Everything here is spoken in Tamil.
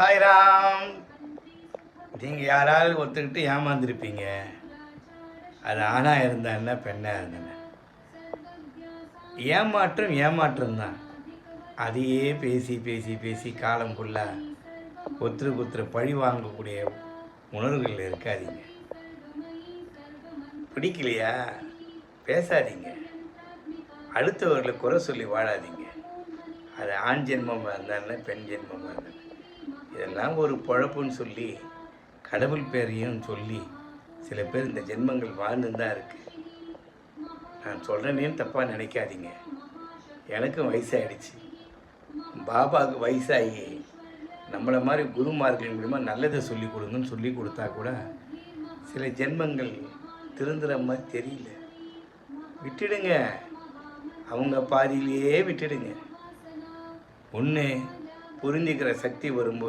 சாய்ராம். நீங்கள் யாராவது ஒத்துக்கிட்டு ஏமாந்துருப்பீங்க. அது ஆணாக இருந்தா என்ன, பெண்ணாக இருந்தேன். ஏமாற்றம் தான். அதையே பேசி பேசி பேசி காலம் ஃபுல்லாக ஒருத்தருக்கு பழி வாங்கக்கூடிய உணர்வுகள் இருக்காதீங்க. பிடிக்கலையா பேசாதீங்க. அடுத்தவர்களை குறை சொல்லி வாழாதீங்க. அது ஆண் ஜென்மமாக இருந்தாலும் பெண் ஜென்மமாக இருந்தாலும் இதெல்லாம் ஒரு பொழப்புன்னு சொல்லி கடவுள் பேரையும் சொல்லி சில பேர் இந்த ஜென்மங்கள் வாழ்ந்துன்னு தான் இருக்குது. நான் சொல்கிறேனேன்னு தப்பாக நினைக்காதீங்க. எனக்கும் வயசாகிடுச்சு. பாபாவுக்கு வயசாகி நம்மளை மாதிரி குருமார்கள் மூலிமா நல்லதை சொல்லி கொடுங்கன்னு சொல்லி கொடுத்தா கூட சில ஜென்மங்கள் திருந்துற மாதிரி தெரியல. விட்டுடுங்க, அவங்க பாதியிலேயே விட்டுடுங்க. ஒன்று புரிஞ்சுக்கிற சக்தி வரும்போது